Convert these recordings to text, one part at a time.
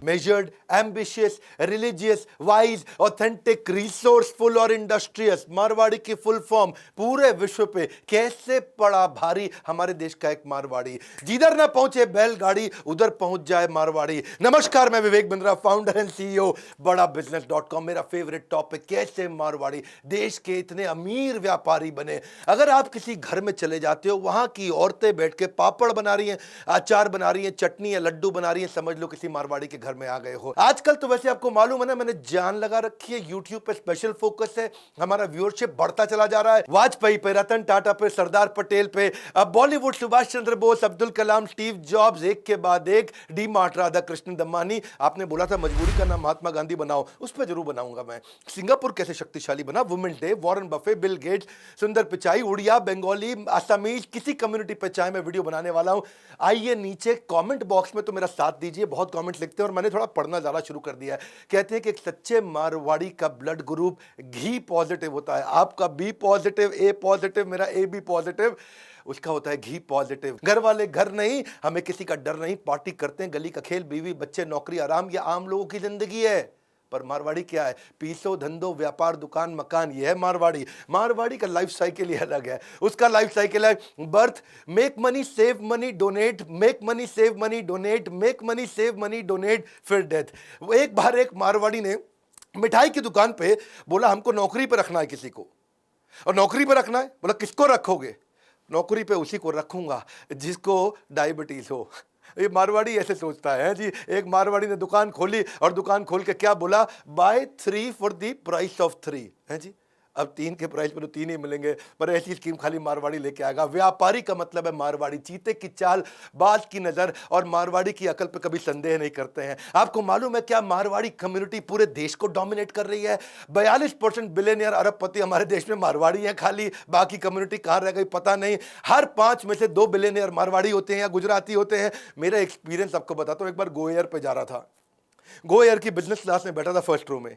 measured, ambitious, religious, wise, authentic, resourceful और industrious. Marwari की full form पूरे विश्व पे कैसे पड़ा भारी हमारे देश का एक मारवाड़ी। जिधर ना पहुंचे बैलगाड़ी उधर पहुंच जाए मारवाड़ी। नमस्कार, मैं Vivek Bindra, founder and CEO बड़ा बिजनेस.com। मेरा फेवरेट टॉपिक कैसे मारवाड़ी देश के इतने अमीर व्यापारी बने। अगर आप किसी घर में चले जाते हो, वहां की औरतें बैठ के पापड़ बना रही हैं, अचार बना रही हैं, चटनी या लड्डू बना रही हैं, समझ लो किसी मारवाड़ी के घर में आ गए हो। आजकल तो वैसे आपको मालूम है ना, मैंने जान लगा रखी है, यूट्यूब पे स्पेशल फोकस है, हमारा व्यूअरशिप बढ़ता चला जा रहा है। वाजपेयी पे, रतन टाटा पे, सरदार पटेल पे, अब बॉलीवुड सुभाष चंद्र बोस, अब्दुल कलाम, स्टीव जॉब्स, एक के बाद एक, डी मार्ट, राधा कृष्ण दमानी। आपने बोला था मजबूरी का नाम महात्मा गांधी बनाओ, उस पर जरूर बनाऊंगा मैं। सिंगापुर कैसे शक्तिशाली बना, women day, Warren Buffett, Bill Gates, सुंदर पिचाई, उड़िया, बंगाली, असमीज, किसी कम्युनिटी पे चाहे मैं वीडियो बनाने वाला हूं। आइए नीचे कमेंट बॉक्स में तो मेरा साथ दीजिए, बहुत कमेंट्स लिखते हैं और मैंने थोड़ा पढ़ना ज्यादा शुरू कर दिया है। कहते हैं कि एक सच्चे मारवाड़ी का ब्लड ग्रुप घी पॉजिटिव होता है। आपका बी पॉजिटिव, ए पॉजिटिव, मेरा ए बी पॉजिटिव, उसका होता है घी पॉजिटिव। घर वाले घर नहीं, हमें किसी का डर नहीं, पार्टी करते हैं, गली का खेल, बीवी बच्चे, नौकरी, आराम, ये आम लोगों की जिंदगी है। पर मारवाड़ी क्या है? पीसो, धंधो, व्यापार, दुकान, मकान, ये है मारवाड़ी। मारवाड़ी का लाइफ साइकिल ही अलग है। उसका लाइफ साइकिल है birth, make money, save money, donate, make money, save money, donate, make money, save money, donate, फिर डेथ। एक बार एक मारवाड़ी ने मिठाई की दुकान पे बोला, हमको नौकरी पे रखना है किसी को। और नौकरी पे रखना है, बोला किसको रखोगे? नौकरी पे उसी को रखूंगा जिसको डायबिटीज हो। ये मारवाड़ी ऐसे सोचता है जी। एक मारवाड़ी ने दुकान खोली और दुकान खोल के क्या बोला, buy 3 for the price of 3 है जी। अब 3 के प्राइस पर तो 3 ही मिलेंगे, पर ऐसी स्कीम खाली मारवाड़ी लेके आएगा। व्यापारी का मतलब है मारवाड़ी, चीते की चाल, बाज की नजर और मारवाड़ी की अकल पे कभी संदेह नहीं करते हैं। आपको मालूम है क्या, मारवाड़ी कम्युनिटी पूरे देश को डोमिनेट कर रही है। 42% बिलियनियर अरबपति हमारे देश में मारवाड़ी हैं खाली, बाकी कम्युनिटी कहां रह गई पता नहीं। हर 5 में से 2 बिलियनियर मारवाड़ी होते हैं या गुजराती होते हैं। मेरा एक्सपीरियंस आपको बताता हूं। एक बार गो एयर पे जा रहा था, गो एयर की बिजनेस क्लास में बैठा था, फर्स्ट रो में।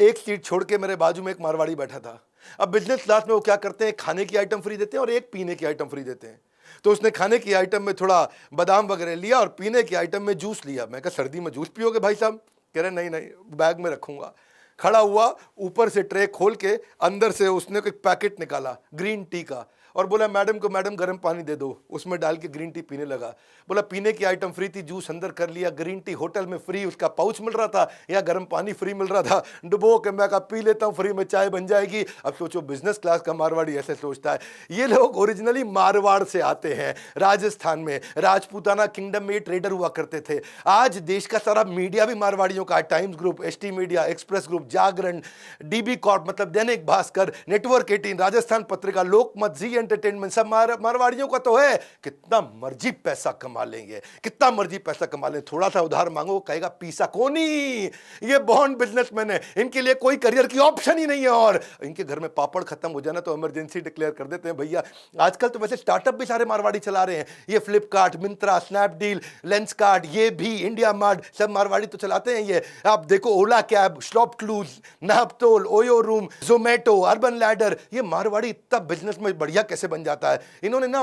एक सीट छोड़ के मेरे बाजू में एक मारवाड़ी बैठा था। अब बिजनेस क्लास में वो क्या करते हैं, खाने की आइटम फ्री देते हैं और एक पीने की आइटम फ्री देते हैं। तो उसने खाने की आइटम में थोड़ा बादाम वगैरह लिया और पीने की आइटम में जूस लिया। मैं कहा सर्दी में जूस पियोगे भाई साहब? कह रहे नहीं नहीं, बैग में रखूंगा। खड़ा हुआ, ऊपर से ट्रे खोल के अंदर से उसने एक पैकेट निकाला ग्रीन टी का और बोला मैडम को, मैडम गर्म पानी दे दो। उसमें डाल के ग्रीन टी पीने लगा। बोला पीने की आइटम फ्री थी, जूस अंदर कर लिया, ग्रीन टी होटल में फ्री, उसका पाउच मिल रहा था या गर्म पानी फ्री मिल रहा था। डुबो के मैं कहा पी लेता हूँ, फ्री में चाय बन जाएगी। अब सोचो बिजनेस क्लास का मारवाड़ी ऐसे सोचता है। ये लोग ओरिजिनली मारवाड़ से आते हैं। राजस्थान में राजपूताना किंगडम में ट्रेडर हुआ करते थे। आज देश का सारा मीडिया भी मारवाड़ियों का है। Times Group, ST Media, Express Group, Jagran, DB Corp मतलब दैनिक भास्कर, नेटवर्क 18, राजस्थान पत्रिका, लोकमत, जी एंटरटेनमेंट, सब मारवाड़ियों का तो है। कितना मर्जी पैसा कमा लेंगे, कितना मर्जी पैसा कमा लेंगे। थोड़ा सा उधार मांगो, कहेगा पीसा कोनी। ये बॉन्ड बिजनेसमैन है, इनके लिए कोई करियर की ऑप्शन ही नहीं है। और इनके घर में पापड़ खत्म हो जाना तो इमरजेंसी डिक्लेयर कर देते हैं भैया। आजकल तो वैसे स्टार्टअप भी सारे मारवाड़ी चला रहे हैं। ये फ्लिपकार्ट, मिंत्रा, स्नैपडील, लेंसकार्ट, ये भी इंडिया मार्ट, सब मारवाड़ी तो चलाते हैं। ये आप देखो, Ola cab, ShopClues, Naaptol, OYO room, Zomato, Urban Ladder, ये मारवाड़ी इतना बिजनेस में बढ़िया कैसे बन जाता है। इन्होंने ना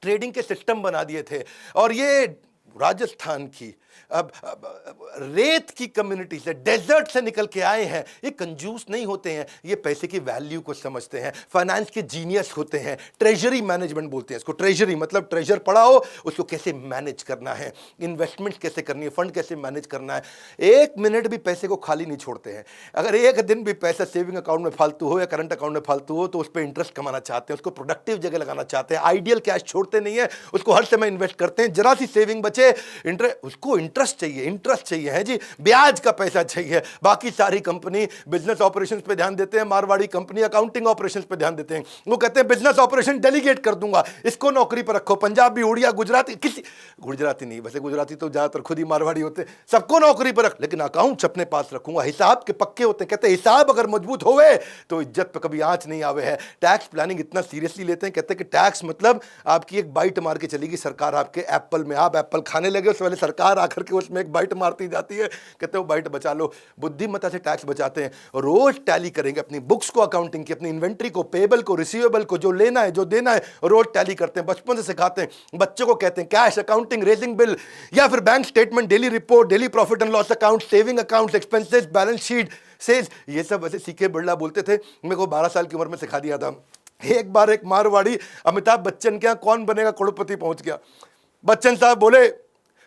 ट्रेडिंग के सिस्टम बना दिए थे। और ये राजस्थान की अब रेत की कम्युनिटी से, डेजर्ट से निकल के आए हैं। ये कंजूस नहीं होते हैं, ये पैसे की वैल्यू को समझते हैं, फाइनेंस के जीनियस होते हैं। ट्रेजरी मैनेजमेंट बोलते हैं इसको। ट्रेजरी मतलब ट्रेजर पड़ा हो, उसको कैसे मैनेज करना है, इन्वेस्टमेंट कैसे करनी है, फंड कैसे मैनेज करना है। एक मिनट भी पैसे को खाली नहीं छोड़ते हैं। अगर एक दिन भी पैसा सेविंग अकाउंट में फालतू हो या करंट अकाउंट में फालतू हो तो उस पर इंटरेस्ट कमाना चाहते हैं, उसको प्रोडक्टिव जगह लगाना चाहते हैं। आइडियल कैश छोड़ते नहीं है, उसको हर समय इन्वेस्ट करते हैं। जरा सी सेविंग बचे, उसको इंटरेस्ट चाहिए, इंटरेस्ट चाहिए है जी, ब्याज का पैसा चाहिए। बाकी सारी कंपनी बिजनेस ऑपरेशंस पे ध्यान देते हैं, मारवाड़ी कंपनी अकाउंटिंग ऑपरेशंस पे ध्यान देते हैं। वो कहते हैं बिजनेस ऑपरेशन डेलीगेट कर दूंगा, इसको नौकरी पर रखो। पंजाबी, उड़िया, गुजराती, किसी गुजराती नहीं, वैसे गुजराती तो ज्यादातर खुद ही मारवाड़ी होते हैं, सबको नौकरी पर रख, लेकिन अकाउंट्स अपने पास रखूंगा। हिसाब के पक्के होते हैं। कहते हैं हिसाब अगर मजबूत होवे तो इज्जत पे कभी आंच नहीं आवे है। टैक्स प्लानिंग इतना सीरियसली लेते हैं, कहते हैं कि टैक्स मतलब आपकी एक बाइट मार के चलेगी सरकार आपके एप्पल में। आप एप्पल खाने लगे उससे पहले सरकार आकर के उसमें एक बाइट मारती जाती है, कहते हो बाइट बचा लो। बुद्धिमत्ता से टैक्स बचाते हैं, रोज टैली करेंगे अपनी बुक्स को, अकाउंटिंग की, अपनी इन्वेंट्री को, पेबल को, रिसीवेबल को, जो लेना है जो देना है रोज टैली करते हैं, बचपन से सिखाते हैं बच्चों को, कहते हैं कैश अकाउंटिंग, रेजिंग बिल, या फिर bank statement, daily report, daily profit and loss account, saving account, expenses, balance sheet, sales, ये सब वैसे सीके बिरला बोलते थे, मेरे को 12 साल की उम्र में सिखा दिया था। एक बार एक मारवाड़ी अमिताभ बच्चन के यहाँ कौन बनेगा करोड़पति पहुंच गया। बच्चन साहब बोले,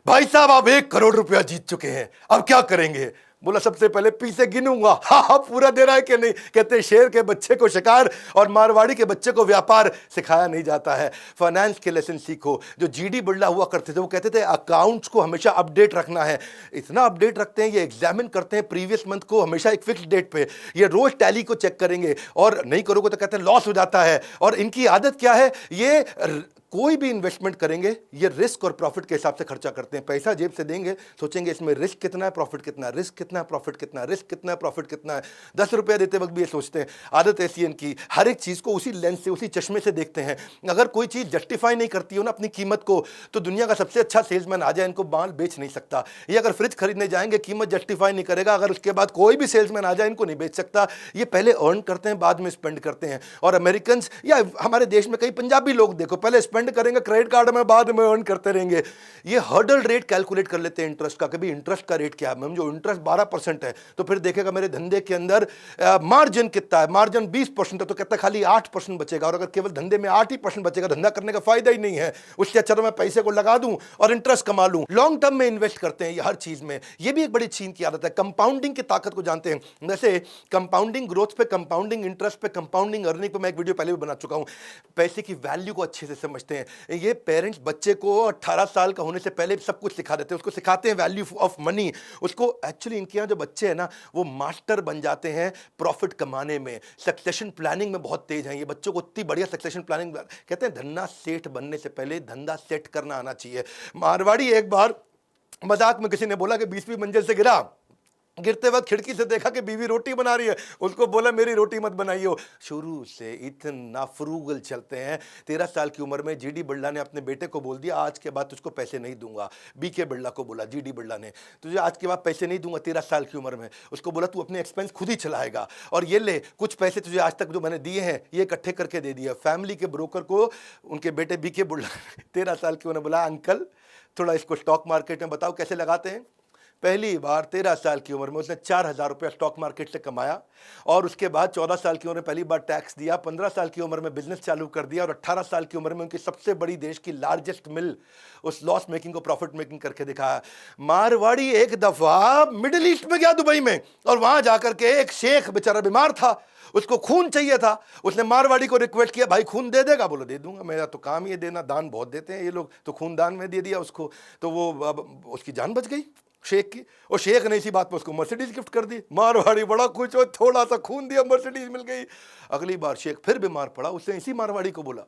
भाई साहब आप 1 करोड़ रुपया जीत चुके हैं, अब क्या करेंगे? बोला, सबसे पहले पी से गिनूंगा। हाँ पूरा दे रहा है कि नहीं? कहते शेर के बच्चे को शिकार और मारवाड़ी के बच्चे को व्यापार सिखाया नहीं जाता है। फाइनेंस के लेसन सीखो। जो जीडी बिरला हुआ करते थे वो कहते थे अकाउंट्स को हमेशा अपडेट रखना है। इतना अपडेट रखते हैं, ये एग्जामिन करते हैं प्रीवियस मंथ को हमेशा एक फिक्स डेट पे, ये रोज टैली को चेक करेंगे, और नहीं करोगे तो कहते हैं लॉस हो जाता है। और इनकी आदत क्या है, ये कोई भी इन्वेस्टमेंट करेंगे ये रिस्क और प्रॉफिट के हिसाब से खर्चा करते हैं। पैसा जेब से देंगे, सोचेंगे इसमें रिस्क कितना है, प्रॉफिट कितना है, रिस्क कितना है, प्रॉफिट कितना है, रिस्क कितना है, प्रॉफिट कितना है। 10 रुपया देते वक्त भी ये सोचते हैं। आदत ऐसी है इनकी, हर एक चीज़ को उसी लेंस से, उसी चश्मे से देखते हैं। अगर कोई चीज़ जस्टिफाई नहीं करती हो ना अपनी कीमत को, तो दुनिया का सबसे अच्छा सेल्समैन आ जाए इनको माल बेच नहीं सकता। ये अगर फ्रिज खरीदने जाएंगे कीमत जस्टिफाई नहीं करेगा, अगर उसके बाद कोई भी सेल्समैन आ जाए इनको नहीं बेच सकता। ये पहले अर्न करते हैं, बाद में स्पेंड करते हैं। और अमेरिकन या हमारे देश में कई पंजाबी लोग देखो, पहले स्पेंड करेंगे क्रेडिट कार्ड में, बाद में अर्न करते रहेंगे। ये हर्डल रेट कैलकुलेट कर लेते हैं इंटरेस्ट का, कभी इंटरेस्ट का रेट क्या है। मैम जो इंटरेस्ट 12% है तो फिर देखेगा मेरे धंधे के अंदर मार्जिन कितना है, मार्जिन 20% है तो कहता है खाली 8% बचेगा। और अगर केवल धंधे में 8% बचेगा, धंधा करने का फायदा ही नहीं है। उससे अच्छा तो मैं पैसे को लगा दूं और इंटरेस्ट कमा लूं। लॉन्ग टर्म में इन्वेस्ट करते हैं ये हर चीज में। ये भी एक बड़ी चीन की आदत है। कंपाउंडिंग की ताकत को जानते हैं, जैसे कंपाउंडिंग ग्रोथ पे, कंपाउंडिंग इंटरेस्ट पे, कंपाउंडिंग अर्निंग पे मैं एक वीडियो पहले भी बना चुका हूं। पैसे की वैल्यू को अच्छे से समझते हैं ये पेरेंट्स। बच्चे को 18 साल का होने से पहले सब कुछ सिखा देते हैं, उसको सिखाते हैं वैल्यू ऑफ मनी। उसको एक्चुअली इनके यहाँ जो बच्चे हैं ना वो मास्टर बन जाते हैं प्रॉफिट कमाने में, सक्सेशन प्लानिंग में बहुत तेज हैं ये। बच्चों को इतनी बढ़िया सक्सेशन प्लानिंग, कहते हैं धन्ना सेठ बनने से पहले धंधा सेट करना आना चाहिए। मारवाड़ी एक बार मजाक में किसी ने बोला कि 20वीं मंजिल से गिरा, गिरते वक्त खिड़की से देखा कि बीवी रोटी बना रही है, उसको बोला मेरी रोटी मत बनाइयो। शुरू से इतना फ्रूगल चलते हैं। 13 साल की उम्र में जीडी बिरला ने अपने बेटे को बोल दिया आज के बाद तुझको पैसे नहीं दूंगा। बीके बिरला को बोला, जीडी बिरला ने, तुझे आज के बाद पैसे नहीं दूंगा। 13 साल की उम्र में उसको बोला तू अपने एक्सपेंस खुद ही चलाएगा, और ये ले कुछ पैसे तुझे आज तक जो मैंने दिए हैं ये इकट्ठे करके दे दिया। फैमिली के ब्रोकर को उनके बेटे बीके बिरला 13 साल की उन्होंने बोला अंकल थोड़ा इसको स्टॉक मार्केट में बताओ कैसे लगाते हैं। पहली बार 13 साल की उम्र में उसने 4,000 रुपया स्टॉक मार्केट से कमाया, और उसके बाद 14 साल की उम्र में पहली बार टैक्स दिया, 15 साल की उम्र में बिजनेस चालू कर दिया, और 18 साल की उम्र में उनकी सबसे बड़ी देश की लार्जेस्ट मिल उस लॉस मेकिंग को प्रॉफिट मेकिंग करके दिखाया। मारवाड़ी एक दफा मिडिल ईस्ट में गया, दुबई में, और वहां जाकर के एक शेख बेचारा बीमार था, उसको खून चाहिए था। उसने मारवाड़ी को रिक्वेस्ट किया भाई खून दे देगा? बोलो दे दूंगा, मेरा तो काम ही देना, दान बहुत देते हैं ये लोग, तो खून दान में दे दिया उसको, तो वो उसकी जान बच गई शेख की। और शेख ने इसी बात पर उसको मर्सिडीज गिफ्ट कर दी। मारवाड़ी बड़ा खुश हो, थोड़ा सा खून दिया मर्सिडीज मिल गई। अगली बार शेख फिर बीमार पड़ा, उसने इसी मारवाड़ी को बोला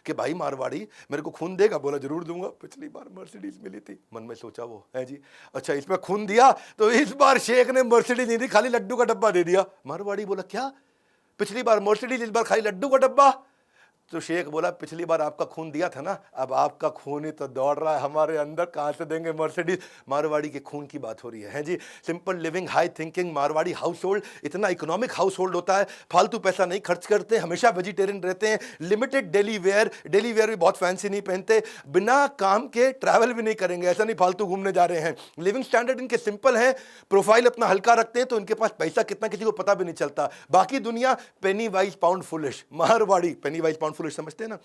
कि भाई मारवाड़ी मेरे को खून देगा? बोला जरूर दूंगा, पिछली बार मर्सिडीज मिली थी। मन में सोचा वो है जी, अच्छा इसमें खून दिया, तो इस बार शेख ने मर्सिडीज नहीं दी, खाली लड्डू का डब्बा दे दिया। मारवाड़ी बोला क्या, पिछली बार मर्सिडीज इस बार खाली लड्डू का डब्बा? तो शेख बोला पिछली बार आपका खून दिया था ना, अब आपका खून ही तो दौड़ रहा है हमारे अंदर, कहाँ से देंगे मर्सिडीज? मारवाड़ी के खून की बात हो रही है जी। Simple living, high thinking. Marwari household इतना इकोनॉमिक हाउस होल्ड होता है, फालतू पैसा नहीं खर्च करते, हमेशा वेजिटेरियन रहते हैं, लिमिटेड डेली वेयर भी बहुत फैंसी नहीं पहनते, बिना काम के ट्रैवल भी नहीं करेंगे, ऐसा नहीं फालतू घूमने जा रहे हैं। लिविंग स्टैंडर्ड इनके सिंपल है, प्रोफाइल अपना हल्का रखते हैं, तो इनके पास पैसा कितना किसी को पता भी नहीं चलता। बाकी दुनिया पेनी वाइज पाउंड फुलिश, मारवाड़ी पेनी वाइज पाउंड फुलिश समझते हैं ना,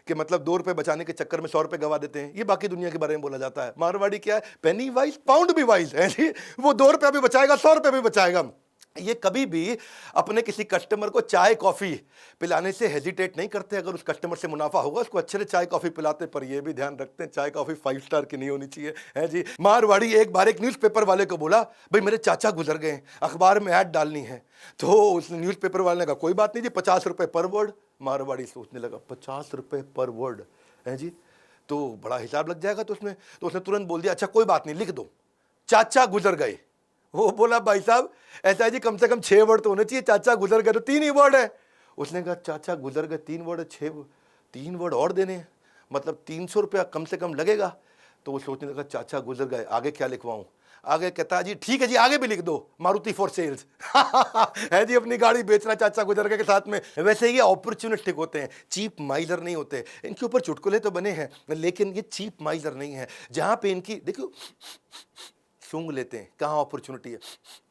कि मतलब 2 रुपए बचाने के चक्कर में 100 रुपए गवा देते हैं। ये बाकी दुनिया के बारे में बोला जाता है। मारवाड़ी क्या है, पेनी वाइज पाउंड भी वाइज है जी। वो 2 रुपया भी बचाएगा, 100 रुपए भी बचाएगा। ये कभी भी अपने किसी कस्टमर को चाय कॉफी पिलाने से हेजिटेट नहीं करते। अगर उस कस्टमर से मुनाफा होगा उसको अच्छे से चाय कॉफी पिलाते, पर ये भी ध्यान रखते हैं चाय कॉफी 5 स्टार की नहीं होनी चाहिए, है जी। मारवाड़ी एक बार एक न्यूज़पेपर वाले को बोला भाई मेरे चाचा गुजर गए, अखबार में ऐड डालनी है। तो उस न्यूज़पेपर वाले ने कहा कोई बात नहीं जी, 50 रुपए पर वर्ड। मारवाड़ी सोचने लगा 50 रुपए पर वर्ड है जी, तो बड़ा हिसाब लग जाएगा। तो उसने तुरंत बोल दिया अच्छा कोई बात नहीं लिख दो, चाचा गुजर गए। वो बोला भाई साहब ऐसा है जी, कम से कम 6 वर्ड तो होने चाहिए, चाचा गुजर गए तो 3 ही वर्ड है। उसने कहा चाचा गुजर गए 3 वर्ड है, 3 वर्ड और देने हैं, मतलब 300 रुपया कम से कम लगेगा। तो वो सोचने लगा चाचा गुजर गए, आगे क्या लिखवाऊं। आगे कहता जी ठीक है जी, आगे भी लिख दो मारुति फॉर सेल्स। है जी, अपनी गाड़ी बेचना चाचा गुजर गए के साथ में। वैसे ये अपॉर्चुनिस्टिक होते हैं, चीप माइजर नहीं होते। इनके ऊपर चुटकुले तो बने हैं, लेकिन ये चीप माइजर नहीं है। जहां पे इनकी देखो सूंघ लेते हैं, कहाँ अपॉर्चुनिटी है,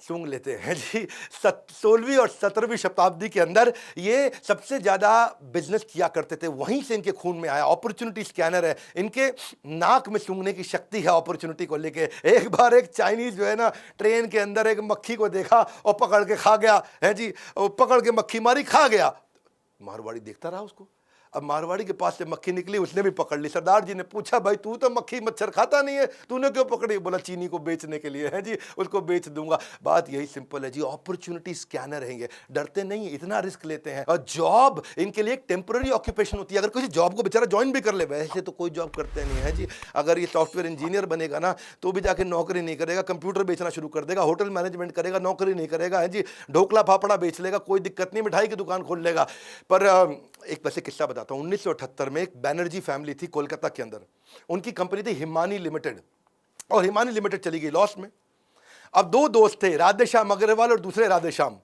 सूंघ लेते हैं जी। 16वीं और 17वीं शताब्दी के अंदर ये सबसे ज्यादा बिजनेस किया करते थे, वहीं से इनके खून में आया। अपॉर्चुनिटी स्कैनर है, इनके नाक में सूंघने की शक्ति है अपॉर्चुनिटी को लेके। एक बार एक चाइनीज जो है ना, ट्रेन के अंदर एक मक्खी को देखा और पकड़ के खा गया है जी, और पकड़ के मक्खी मारी, खा गया। मारवाड़ी देखता रहा उसको। अब मारवाड़ी के पास से मक्खी निकली, उसने भी पकड़ ली। सरदार जी ने पूछा भाई तू तो मक्खी मच्छर खाता नहीं है, तूने क्यों पकड़ी? बोला चीनी को बेचने के लिए है जी, उसको बेच दूंगा। बात यही सिंपल है जी, अपॉर्चुनिटी स्कैनर है ये, डरते नहीं, इतना रिस्क लेते हैं। और जॉब इनके लिए एक टेम्पररी ऑक्यूपेशन होती है। अगर किसी जॉब को बेचारा ज्वाइन भी कर ले, वैसे तो कोई जॉब करते नहीं है जी। अगर ये सॉफ्टवेयर इंजीनियर बनेगा ना तो भी जाके नौकरी नहीं करेगा, कंप्यूटर बेचना शुरू कर देगा, होटल मैनेजमेंट करेगा, नौकरी नहीं करेगा है जी। ढोकला फाफड़ा बेच लेगा, कोई दिक्कत नहीं, मिठाई की दुकान खोल लेगा। पर एक वैसे किस्सा बताता हूं। 1978 में एक बैनर्जी फैमिली थी कोलकाता के अंदर, उनकी कंपनी थी हिमानी लिमिटेड, और हिमानी लिमिटेड चली गई लॉस में। अब दो दोस्त थे, राधेश्याम अग्रवाल और दूसरे राधेश्याम।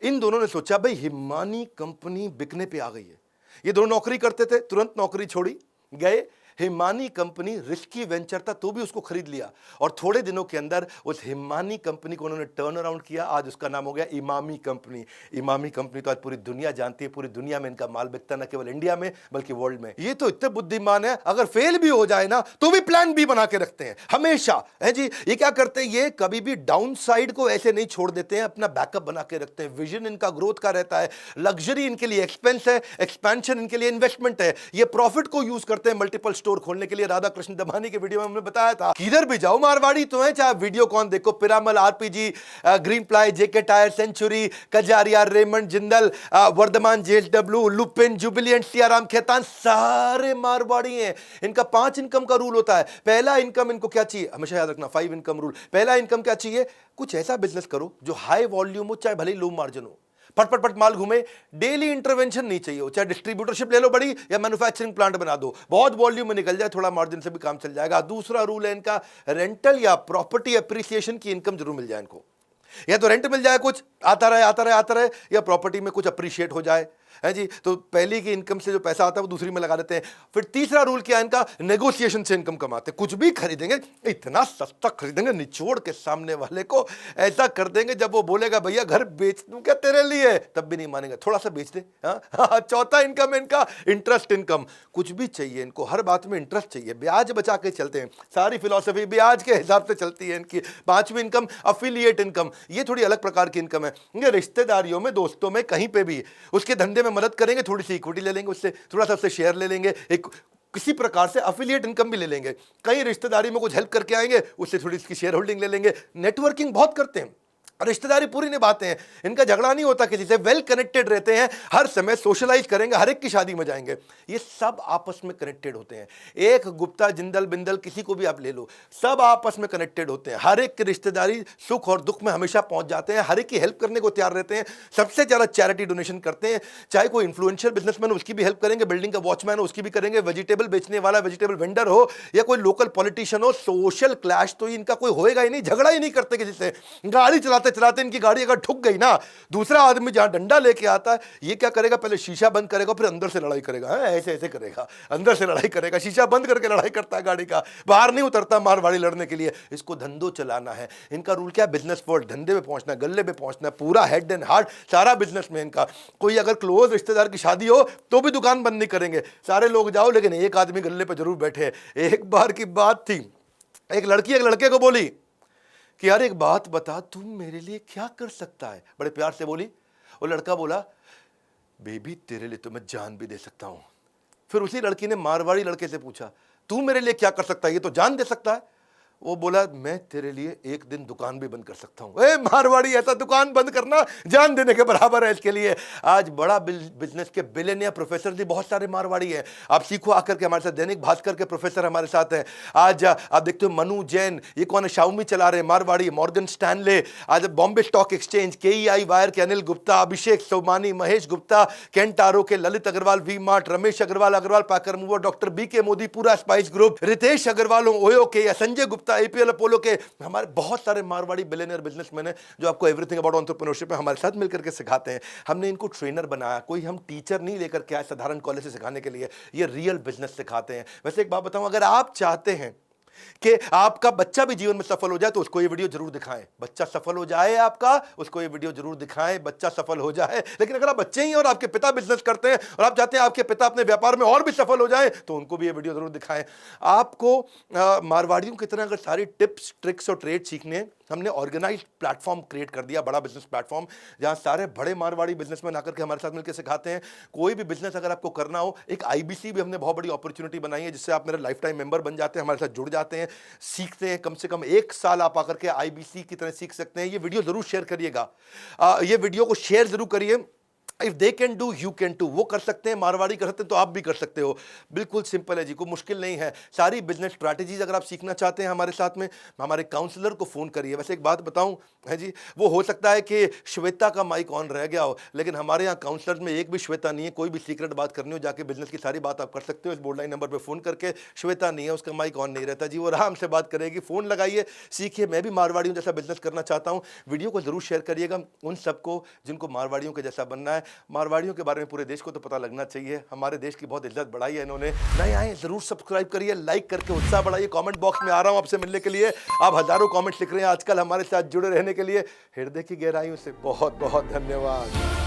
इन दोनों ने सोचा भाई हिमानी कंपनी बिकने पे आ गई है। ये दोनों नौकरी करते थे, तुरंत नौकरी छोड़ी, गए। हिमानी कंपनी रिस्की वेंचर था तो भी उसको खरीद लिया, और थोड़े दिनों के अंदर उस हिमानी कंपनी को उन्होंने टर्न अराउंड किया। आज उसका नाम हो गया इमामी कंपनी। इमामी कंपनी तो आज पूरी दुनिया जानती है, पूरी दुनिया में इनका माल बिकता, न केवल इंडिया में बल्कि वर्ल्ड में। ये तो इतने बुद्धिमान है, अगर फेल भी हो जाए ना तो भी प्लान बी बना के रखते हैं हमेशा है जी। ये क्या करते हैं, ये कभी भी डाउन साइड को ऐसे नहीं छोड़ देते हैं, अपना बैकअप बना के रखते हैं। विजन इनका ग्रोथ का रहता है, लग्जरी इनके लिए एक्सपेंस है, एक्सपेंशन इनके लिए इन्वेस्टमेंट है। ये प्रॉफिट को यूज करते हैं मल्टीपल स्टोर खोलने के लिए। राधा कृष्ण दमानी के वीडियो में हमने बताया था, किधर भी जाओ मारवाड़ी तो है, चाहे वीडियो कौन देखो, Piramal, RPG, Greenply, JK tyre, Century, Kajaria, Raymond, Jindal, Vardhman, JSW, Lupin, Jubilant, Siyaram, Khaitan, सारे मारवाड़ी हैं। इनका 5 इनकम का रूल होता है। पहला इनकम इनको क्या चाहिए, हमेशा याद रखना, 5 इनकम रूल। पहला इनकम क्या चाहिए, कुछ ऐसा बिजनेस करो जो हाई वॉल्यूम हो, चाहे भले लो मार्जिन हो, फट फट फट माल घूमे। डेली इंटरवेंशन नहीं चाहिए हो, चाहे डिस्ट्रीब्यूटरशिप ले लो बड़ी, या मैन्युफैक्चरिंग प्लांट बना दो, बहुत वॉल्यूम में निकल जाए, थोड़ा मार्जिन से भी काम चल जाएगा। दूसरा रूल है इनका, रेंटल या प्रॉपर्टी एप्रिसिएशन की इनकम जरूर मिल जाए इनको। या तो रेंट मिल जाए, कुछ आता रहे आता रहे आता रहे, या प्रॉपर्टी में कुछ अप्रिशिएट हो जाए है जी। तो पहली की इनकम से जो पैसा आता है वो दूसरी में लगा देते हैं। फिर तीसरा रूल क्या है इनका, नेगोशिएशन से इनकम कमाते हैं। कुछ भी खरीदेंगे, इतना सस्ता खरीदेंगे, निचोड़ के सामने वाले को ऐसा कर देंगे, जब वो बोलेगा भैया घर बेच दूं क्या तेरे लिए, तब भी नहीं मानेंगे, थोड़ा सा बेच दे। चौथा इनकम है इनका, इंटरेस्ट इनकम। कुछ भी चाहिए इनको, हर बात में इंटरेस्ट चाहिए, ब्याज बचा के चलते हैं, सारी फिलॉसफी ब्याज के हिसाब से चलती है इनकी। पांचवी इनकम अफिलिएट इनकम, ये थोड़ी अलग प्रकार की इनकम है। ये रिश्तेदारियों में, दोस्तों में, कहीं पे भी उसके धंधे में मदद करेंगे, थोड़ी सी इक्विटी ले लेंगे उससे, थोड़ा सा उससे शेयर ले लेंगे, एक किसी प्रकार से अफिलिएट इनकम भी ले लेंगे। कहीं रिश्तेदारी में कुछ हेल्प करके आएंगे, उससे थोड़ी इसकी शेयर होल्डिंग ले लेंगे। नेटवर्किंग बहुत करते हैं, रिश्तेदारी पूरी निभाते हैं, इनका झगड़ा नहीं होता किसी से, वेल कनेक्टेड रहते हैं, हर समय सोशलाइज करेंगे, हर एक की शादी में जाएंगे। ये सब आपस में कनेक्टेड होते हैं। एक गुप्ता, जिंदल, बिंदल, किसी को भी आप ले लो, सब आपस में कनेक्टेड होते हैं। हर एक की रिश्तेदारी सुख और दुख में हमेशा पहुंच जाते हैं, हर एक की हेल्प करने को तैयार रहते हैं। सबसे ज्यादा चैरिटी डोनेशन करते हैं। चाहे कोई इन्फ्लुएंशियल बिजनेसमैन हो उसकी भी हेल्प करेंगे, बिल्डिंग का वॉचमैन हो उसकी भी करेंगे, वेजिटेबल बेचने वाला वेजिटेबल वेंडर हो, या कोई लोकल पॉलिटिशियन हो। सोशल क्लैश तो इनका कोई होएगा ही नहीं, झगड़ा ही नहीं करते किसी से। गाड़ी चलाते चलाते इनकी गाड़ी अगर ठुक गई ना, दूसरा आदमी जहां डंडा लेके आता है, ये क्या करेगा, पहले शीशा बंद करेगा, फिर अंदर से लड़ाई करेगा। ऐसे ऐसे करेगा, अंदर से लड़ाई करेगा, शीशा बंद करके लड़ाई करता है गाड़ी का, बाहर नहीं उतरता मारवाड़ी लड़ने के लिए। इसको धंधो चलाना है। इनका रूल क्या, बिजनेस वर्ल्ड, धंधे में पहुंचना, गल्ले पे पहुंचना, पूरा हेड एंड हार्ट सारा बिजनेस में इनका। कोई अगर क्लोज रिश्तेदार की शादी हो तो भी दुकान बंद नहीं करेंगे, सारे लोग जाओ, लेकिन एक आदमी गल्ले पे जरूर बैठे। एक बार की बात थी, एक लड़की एक लड़के को बोली कि यार एक बात बता, तू मेरे लिए क्या कर सकता है। बड़े प्यार से बोली। वो लड़का बोला, बेबी तेरे लिए तो मैं जान भी दे सकता हूं। फिर उसी लड़की ने मारवाड़ी लड़के से पूछा, तू मेरे लिए क्या कर सकता है, ये तो जान दे सकता है। वो बोला मैं तेरे लिए एक दिन दुकान भी बंद कर सकता हूं। ए मारवाड़ी, ऐसा दुकान बंद करना जान देने के बराबर है। इसके लिए आज बड़ा बिजनेस के बिलियनियर प्रोफेसर भी बहुत सारे मारवाड़ी हैं। आप सीखो आकर के हमारे साथ। दैनिक भास्कर के प्रोफेसर हमारे साथ हैं। आज आप देखते हो मनु जैन, ये कौन है, शाओमी चला रहे मारवाड़ी। मॉर्गन स्टैनले, आज Bombay Stock Exchange, KEI wire के अनिल गुप्ता, अभिषेक सोमानी, महेश गुप्ता, केंटारो के Lalit Agarwal, V Mart, Ramesh Agarwal packer mover, doctor B K Modi, पूरा Spice Group, Ritesh Agarwal OYO के, संजय गुप्ता एपीएल अपोलो के। हमारे बहुत सारे मारवाड़ी बिलियनियर बिजनेसमैन हैं जो आपको एवरीथिंग अबाउट एंटरप्रेन्योरशिप में हमारे साथ मिलकर के सिखाते हैं। हमने इनको ट्रेनर बनाया, कोई हम टीचर नहीं लेकर के आए साधारण कॉलेज से सिखाने के लिए, ये रियल बिजनेस सिखाते हैं। वैसे एक बात बताऊं, अगर आप चाहते हैं कि आपका बच्चा भी जीवन में सफल हो जाए तो उसको ये वीडियो जरूर दिखाएं। बच्चा सफल हो जाए आपका, उसको ये वीडियो जरूर दिखाएं, बच्चा सफल हो जाए। लेकिन अगर आप बच्चे ही हैं और आपके पिता बिजनेस करते हैं और आप चाहते हैं आपके पिता अपने व्यापार में और भी सफल हो जाएं, तो उनको भी ये वीडियो जरूर दिखाएं। आपको मारवाड़ियों की तरह अगर सारी टिप्स ट्रिक्स और ट्रेड सीखने, हमने ऑर्गेनाइज्ड प्लेटफॉर्म क्रिएट कर दिया, बड़ा बिजनेस प्लेटफॉर्म, जहां सारे बड़े मारवाड़ी बिजनेसमैन आकर के हमारे साथ मिलकर सिखाते हैं। कोई भी बिजनेस अगर आपको करना हो, एक आईबीसी भी हमने बहुत बड़ी अपॉर्चुनिटी बनाई है, जिससे आप मेरे लाइफ टाइम मेंबर बन जाते हैं, हमारे साथ जुड़ जाते हैं, सीखते हैं। कम से कम 1 साल आप आकर के आईबीसी की तरह सीख सकते हैं। ये वीडियो जरूर शेयर करिएगा, ये वीडियो को शेयर जरूर करिए। If they can do you can too. वो कर सकते हैं, मारवाड़ी कर सकते हैं, तो आप भी कर सकते हो। बिल्कुल सिंपल है जी, कोई मुश्किल नहीं है। सारी बिजनेस स्ट्रैटेजीज अगर आप सीखना चाहते हैं हमारे साथ में, हमारे काउंसलर को फोन करिए। वैसे एक बात बताऊं है जी, वो हो सकता है कि श्वेता का माइक ऑन रह गया हो, लेकिन हमारे यहाँ काउंसलर में एक भी श्वेता नहीं है। कोई भी सीक्रेट बात करनी हो, जाके बिजनेस की सारी बात आप कर सकते हो। इस बोर्ड लाइन नंबर पर फोन करके, श्वेता नहीं है, उसका माइक ऑन नहीं रहता जी, वो आराम से बात करेगी। फोन लगाइए, सीखिए। मैं भी मारवाड़ियों जैसा बिजनेस करना चाहता हूँ। वीडियो को जरूर शेयर करिएगा उन सबको जिनको मारवाड़ियों के जैसा बनना है। मारवाड़ियों के बारे में पूरे देश को तो पता लगना चाहिए। हमारे देश की बहुत इज्जत बढ़ाई है इन्होंने। नए आए जरूर सब्सक्राइब करिए, लाइक करके उत्साह बढ़ाइए। कमेंट बॉक्स में आ रहा हूं आपसे मिलने के लिए। आप हजारों कमेंट्स लिख रहे हैं आजकल, हमारे साथ जुड़े रहने के लिए हृदय की गहराइयों से बहुत बहुत धन्यवाद।